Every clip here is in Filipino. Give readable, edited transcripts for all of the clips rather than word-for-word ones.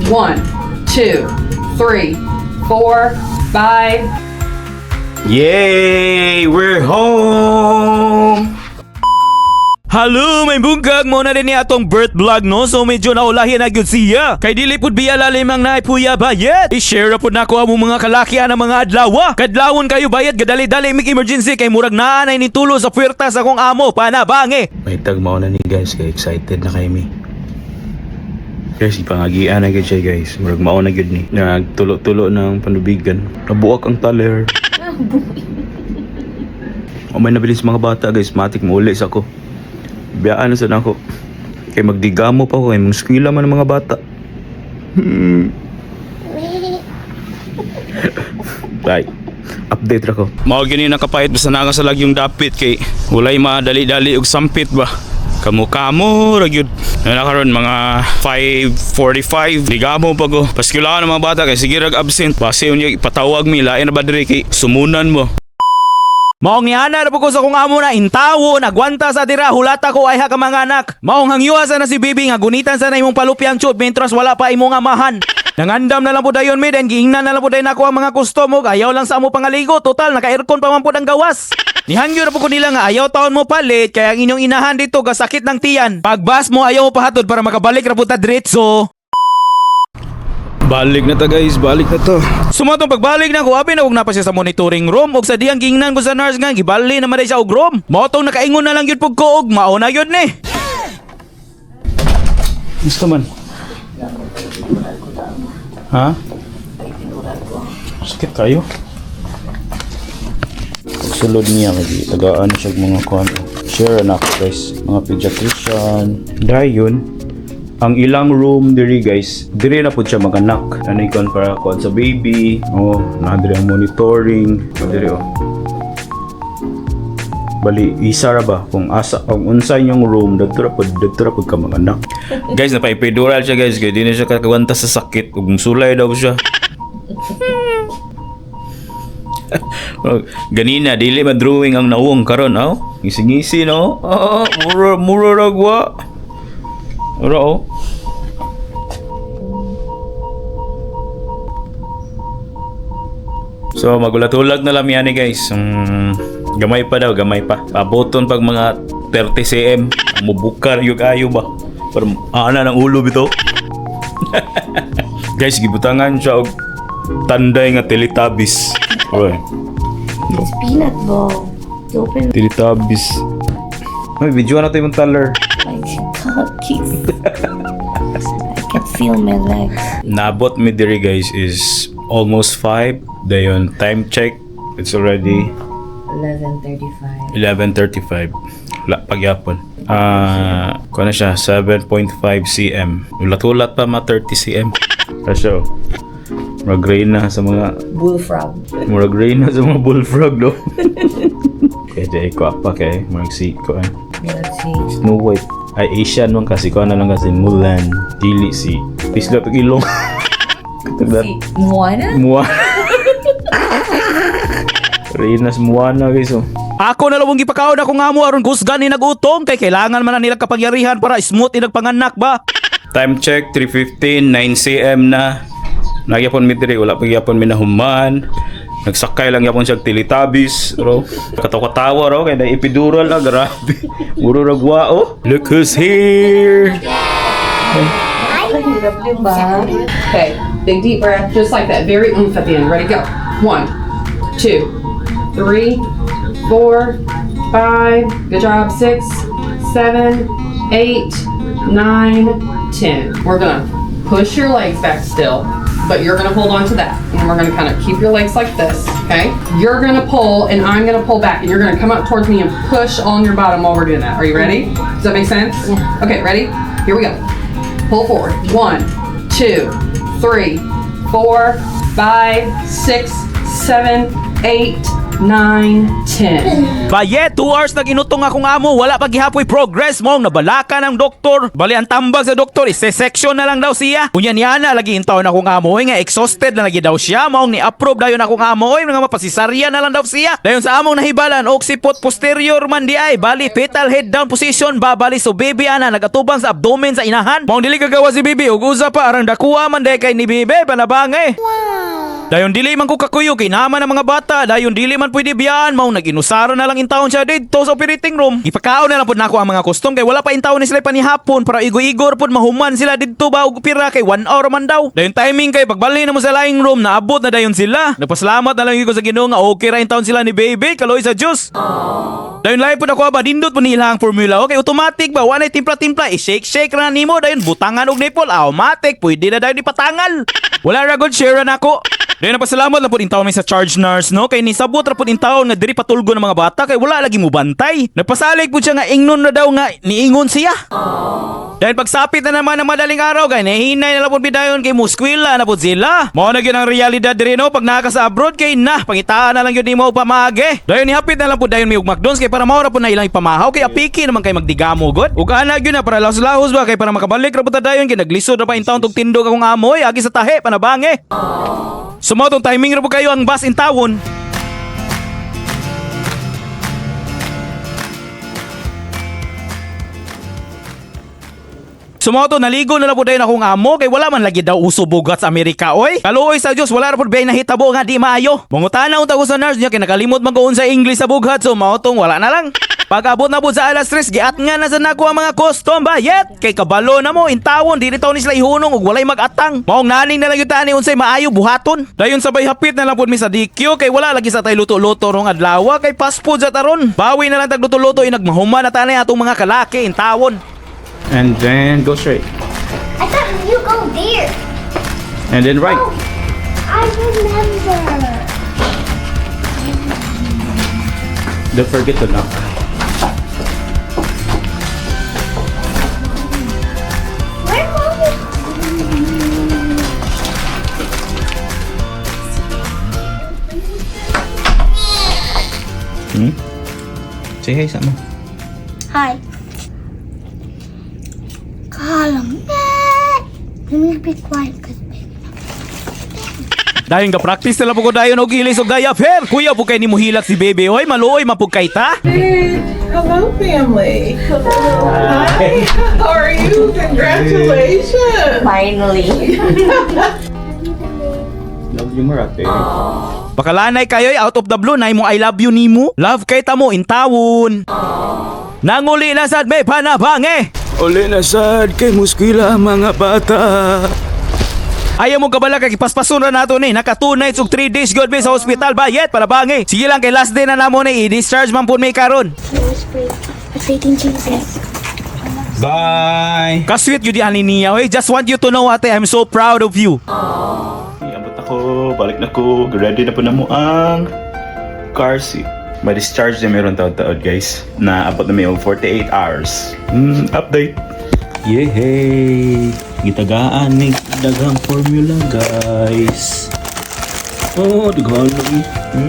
1, 2, 3, 4, 5. Yay! We're home! Halo, may bunggag mo na din niya atong birth vlog no. So medyo naulahin na gyud siya. Kay dili pud biya lalim ang naipuya bayad. I-share pud nako among mga kalakian ng mga adlaw. Kadlawon kayo bayad gadali-dali mig emergency kay murag naanay ni tulo sa puwerta sa akong amo panabangi. May tagmao na ni guys kay excited na kay mi. Guys, ipangagian na gyud siya guys. Murag mao na gyud ni. Nagtulo-tulo ng panubigan. Nabuak ang taler. O may nabilis mga bata guys, matik mo uli sa ako. Biyaan na sa ako. Kaya magdigamo pa ko. Kaya mga skwila man ng mga bata. Right. Update ra ko. Mao gini nakapait basta na sa lagyong dapit kay walay madali-dali og sampit ba. Kamo-kamo ra gyud. Nakaron mga 5:45 digamo pa ko. Paskilaan ng mga bata kay sige rag absent. Base unya ipatawag mi lain na ba diri kay sumunan mo. Maong yana na po ko sa kong amo na intawo, nagwanta sa tira, hulata ko ay ha ka mga anak. Maong hangyuha na si Bibi nga gunitan sa na imong palupyang chod mentras wala pa imong amahan. Nangandam na lang po dayon mi, then giingnan na lang po dayon ako ang mga kustomo, ayaw lang sa amo pangaligo, total naka-aircon pa man po ang gawas. Nihangyo na po ko nila nga ayaw taon mo palit, kaya ang inyong inahan dito gasakit ng tiyan. Pagbas mo ayaw mo pahatod para makabalik ra po ta diretso. Balik na ta guys, balik na to. Sumatong pagbalik na ko, abi na huwag na pa siya sa monitoring room. Og sa diyang gingnan ko sa nurse nga, gibali naman siya og room. Motong nakaingon na lang yun pag koog, mauna yun ni. Gusto man? Ha? Sakit kayo? Pagsulod niya, tagaan siya mga kwento. Share na ako guys, mga pediatrician. Dahil ang ilang room diri guys, diri na po siya maganak. Ano ikon para kuan sa baby. Oh, na diri ang monitoring. Diri oh. Bali isa ra ba kung asa ang unsay yung room dagto ra pud ka maganak. Guys, napaipedural siya guys, kay di na siya kakawanta sa sakit ug sulay daw siya. Ganina dili ma-drawing ang nawong karon oh. Ngisi-ngisi no. Mura ragwa. Ora oh. So magulat-ulat na lang yan guys. Gamay pa daw, gamay pa. Paboton pag mga 30 cm. Mubukar yung ayo ba? Para ana ng ulo bito. Guys, gibutangan siya og tanday nga Teletubbies. Oy. It's peanut ball. It's open. Teletubbies. May video na tayo mong taler. Cookies. I can feel my legs. Nabot mi diri guys is almost 5. Dayon time check, it's already 11:35. 11:35. Pagyapon. Kuha na siya 7.5 cm. Ulat-ulat pa mga 30 cm. Kasyo. Murag rain na sa mga Bullfrog. Murag rain na sa mga bullfrog do. Kaya di ko apa kay murag si ko Let's see. Snow White. Ay Asian man kasi ko na lang kasi Mulan. Dili si Pisla to ilong. Si Moana? Moana. Rinas Moana guys oh. Ako na lang gipakaon ako nga mo aron kusgan ni nagutong kay kailangan man na nila kapangyarihan para smooth inag panganak ba. Time check 3:15, 9 cm na. Nagyapon mi diri wala pa gyapon mi nahuman. Nagsakay lang yapon siya Teletubbies ro. Katawa-tawa ro kay na epidural na grabe. Muro ragwa oh. Look who's here. Okay, big deep breath, just like that. Very oomph at the end. Ready, go. 1, 2, 3, 4, 5. Good job. 6, 7, 8, 9, 10. We're gonna push your legs back still, but you're gonna hold on to that. And we're gonna kind of keep your legs like this, okay? You're gonna pull and I'm gonna pull back and you're gonna come up towards me and push on your bottom while we're doing that. Are you ready? Does that make sense? Yeah. Okay, ready? Here we go. Pull forward. 1, 2, 3, 4, 5, 6, 7, 8, 9, 10. Bayet, 2 hours na ginutong akong amo, wala pa gihapoy progress mo, nabalaka ng doktor. Bali ang tambag sa doktor, ise-section na lang daw siya. Kunya niya na, lagi intaw na akong amo, nga exhausted na lagi daw siya, maong ni-approve dayon akong amo, nga mapasisarya na lang daw siya. Dayon sa among nahibalan, occiput posterior man di ay, bali fetal head down position, babali so baby ana, nagatubang sa abdomen sa inahan. Maong dili gagawa si baby, ug usa pa, arang dakuha man day kay ni baby, panabangay. Dayon dili man ko kakuyo, kinaman ng mga bata, dayon dili man pwede biyaan, maong nag-inusara na lang intawon siya dito sa operating room. Ipakaon na lang po nako ang mga custom kay wala pa intawon ni sila panihapon para igo-igor po mahuman sila dito ba og pira kay 1 hour man daw. Dayon timing kay pagbali na mo sa laing room naabot na dayon sila. Nagpasalamat na lang ko sa Ginoo nga okay ra intawon sila ni baby kaloy sa Diyos. Dayon lain po nako ba dindot po nila ang formula okay automatic ba wala timpla-timpla i-shake ra nimo dayon butangan og nipple automatic pwede na dayon ipatangal. Wala ra gud share na nako. Dayon napasalamat lang po intawon mi sa charge nurse no kay nisabot ra po intawon nga diri patulgo ng mga bata kay wala lagi mo bantay. Nagpasalig po siya nga ingnon na daw nga niingon siya. Dahil pagsapit na naman ng madaling araw kay nahinay na lang po bidayon kay muskwila na po sila. Mao na gyud ang realidad diri no pag naka sa abroad kay na pangitaan na lang gyud nimo pamage. Dayon nihapit na lang po dayon mi og McDonald's kay para mao ra po na ilang ipamahaw kay apiki naman kay magdigamo god. Ug ana gyud na para lahos-lahos ba kay para makabalik ra po ta dayon kay naglisod ra pa intawon tog tindog akong amoy agi sa tahe panabange. Sumotong timing ra po kayo ang bus in tawon. Sumoto naligo na lang po dayon akong amo kay wala man lagi daw uso bugat sa Amerika oy. Kaluoy sa Dios wala ra pud bay nahitabo nga di maayo. Mangutana unta ko sa nurse niya kay nakalimot man goon sa English sa bugat so maotong wala na lang. Pag-abot na po sa alas 3 giat nga na sa nako ang mga custom bayet kay kabalo na mo intawon dili taw ni sila ihunong ug walay mag-atang. Maong naning na lang gyud ani unsay maayo buhaton. Dayon sabay hapit na lang pud mi sa DQ kay wala lagi sa tay luto-luto rong adlaw kay fast food sa taron. Bawi na lang tag luto-luto inagmahuman na tanay atong mga kalaki intawon. And then go straight. I thought you go there. And then right. Oh, I remember. Don't forget to knock. Where mommy? Say hi sa mo. Hi. Column. Let me be quiet because Dayon ka practice na lang po ko dayon og ilis og gaya fair. Kuya po kay nimo hilak si baby oy maluoy mapugkay ta. Hello, family. Hi. How are you? Congratulations. finally. Love you more ate. Bakalanay kayo'y out of the blue na imong I love you nimo. Love kay ta mo intawon. Nanguli na sad may panabange. Uli na sad kay muskwila mga bata. Ayaw mo kabala kay paspason na nato ni naka 2 nights ug 3 days god sa hospital bayet para bangi. Sige lang kay last day na namo ni i-discharge man pud may karon. Faith in Jesus. Bye. Kasweet yun di ani niya oy. Just want you to know ate I'm so proud of you. Abot ako, balik na ko. Ready na po na mo ang car seat. Ma-discharge na meron taod-taod guys. Na abot na may 48 hours. Update. Yehey! Gitagaan may daghang formula guys. Oh, daghang lagi.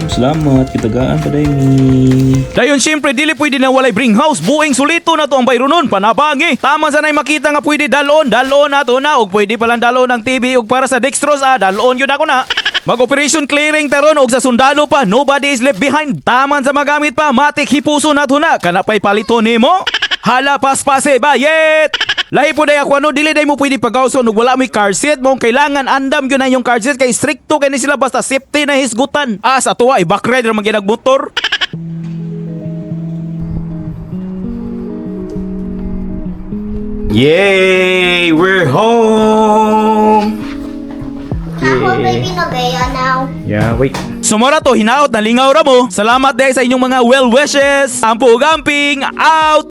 Salamat, gitagaan pa day ni. Dayon syempre dili pwede na walay bring house. Buing sulito na to ang bayro nun. Panabangi. Tama sa nay makita nga pwede dalon. Dalon na to na. Og pwede palang dalon ng TV. Og para sa dextrose dalon yun ako na. Mag-operation clearing taron og sa sundalo pa, nobody is left behind. Taman sa magamit pa, matik hipuso na to na. Kanapay palito nimo. Hala paspase bayet. Lahi po day ako ano, dili day mo pwede pagawson ug wala may car seat mo kailangan andam gyud na yung car seat kay stricto kay ni sila basta safety na hisgutan. Sa tuwa back ride ra man gyud motor. Yay! We're home! Ako, baby, nagaya now. Yeah, wait. Sumara to, hinaot na lingaw ra mo. Salamat dahil sa inyong mga well wishes. Ampo gamping out!